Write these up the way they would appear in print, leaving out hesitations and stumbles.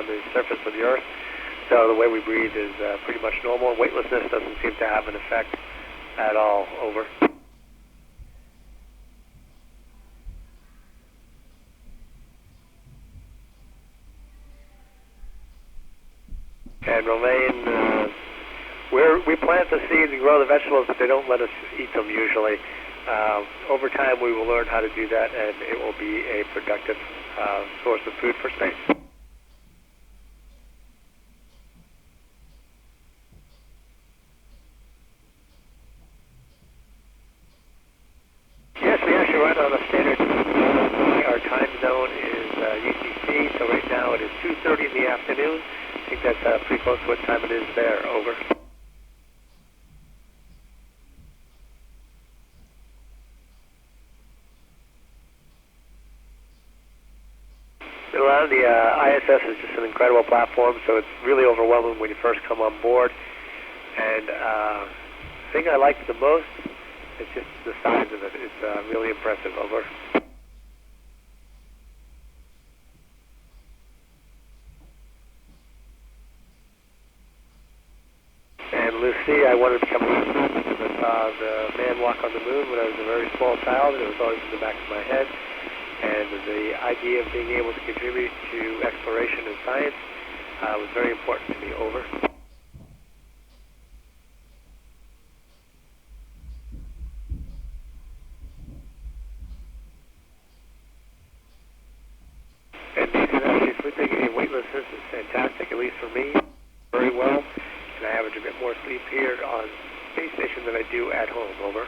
on the surface of the Earth. So the way we breathe is pretty much normal. Weightlessness doesn't seem to have an effect at all. Over. And Romaine, we plant the seeds and grow the vegetables, but they don't let us eat them usually. Over time, we will learn how to do that, and it will be a productive source of food for space. Yes, we actually run on a standard. Our time zone is UTC, so right now it is 2:30 in the afternoon. I think that's pretty close to what time it is there. Over. Well, the ISS is just an incredible platform, so it's really overwhelming when you first come on board. And the thing I like the most is just the size of it. It's really impressive. Over. And Lucy, I wanted to become an astronaut because I saw the man walk on the moon when I was a very small child, and it was always in the back of my head. And the idea of being able to contribute to exploration and science was very important to me. Over. And actually, sleeping in weightlessness is fantastic, at least for me, very well. And I average a bit more sleep here on space station than I do at home. Over.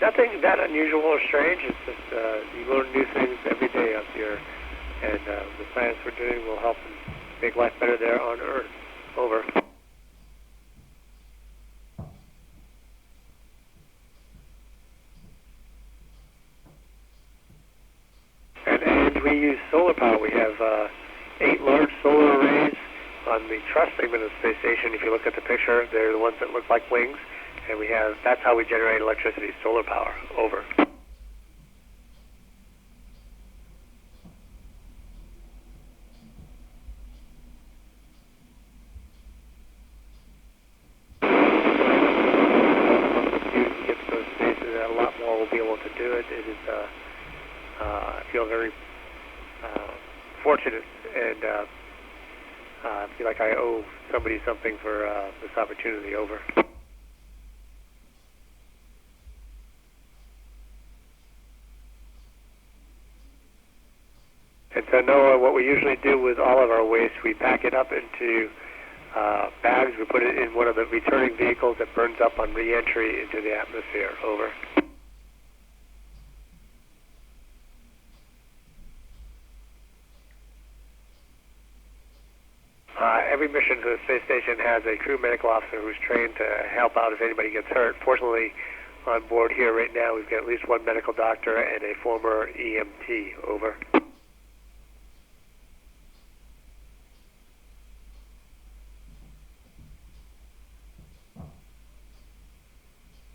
Nothing that unusual or strange. It's just you learn new things every day up here, and the science we're doing will help make life better there on Earth. Over. And we use solar power. We have 8 large solar arrays on the truss segment of the space station. If you look at the picture, they're the ones that look like wings. And that's how we generate electricity, solar power. Over. You get to go to space, and a lot more will be able to do it. It is, I feel very fortunate, and I feel like I owe somebody something for this opportunity. Over. And so, Noah, what we usually do with all of our waste, we pack it up into bags. We put it in one of the returning vehicles that burns up on re-entry into the atmosphere. Over. Every mission to the space station has a crew medical officer who's trained to help out if anybody gets hurt. Fortunately, on board here right now, we've got at least one medical doctor and a former EMT. Over.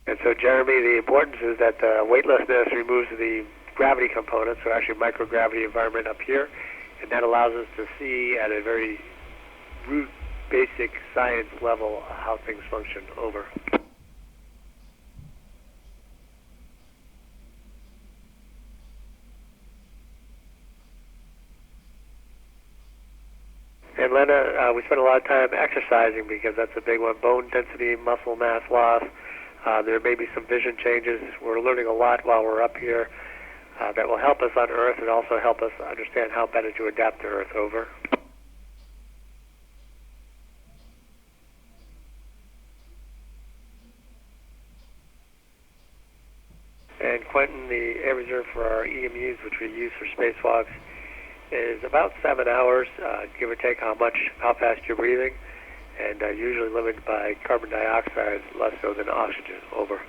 And so, Jeremy, the importance is that weightlessness removes the gravity component, so actually microgravity environment up here, and that allows us to see at a very root, basic science level how things function. Over. And Lena, we spend a lot of time exercising because that's a big one. Bone density, muscle mass loss. There may be some vision changes. We're learning a lot while we're up here that will help us on Earth and also help us understand how better to adapt to Earth. Over. And Quentin, the air reserve for our EMUs, which we use for spacewalks, is about 7 hours, give or take how fast you're breathing, and usually limited by carbon dioxide, less so than oxygen. Over.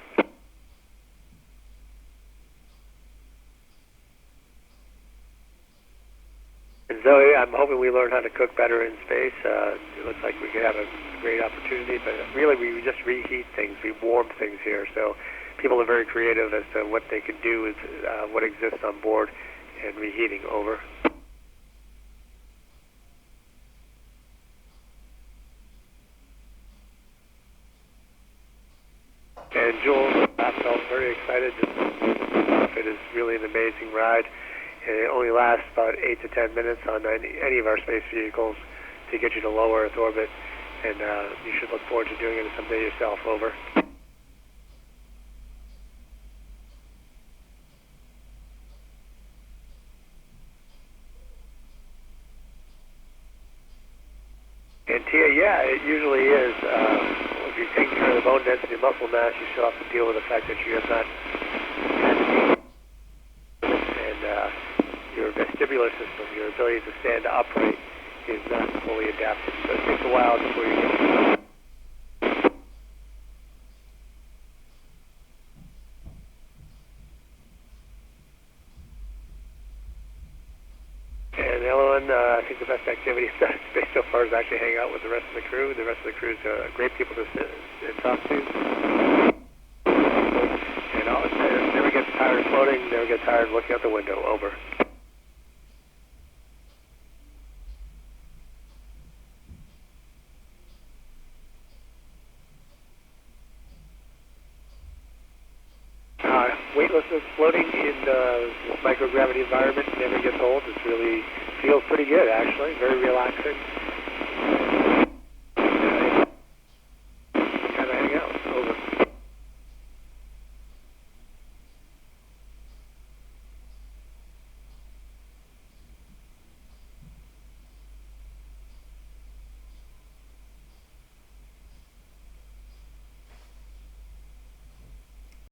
And Zoe, I'm hoping we learn how to cook better in space. It looks like we could have a great opportunity, but really we just reheat things, we warm things here. So people are very creative as to what they can do with what exists on board and reheating. Over. And Jules, I felt very excited. It is really an amazing ride. And it only lasts about 8 to 10 minutes on any of our space vehicles to get you to low Earth orbit. And you should look forward to doing it someday yourself. Over. And Tia, yeah, it usually is. If you take care of the bone density and muscle mass, you still have to deal with the fact that you have not had and your vestibular system, your ability to stand upright, is not fully adapted. So it takes a while before you get And Ellen, I think the best activity in space so far is actually hang out with the rest of the crew. The rest of the crew is great people to sit and talk to. And never gets tired floating, never gets tired looking out the window. Over. Weightlessness floating in this microgravity environment never gets old. It really feels pretty good, actually. Very relaxing.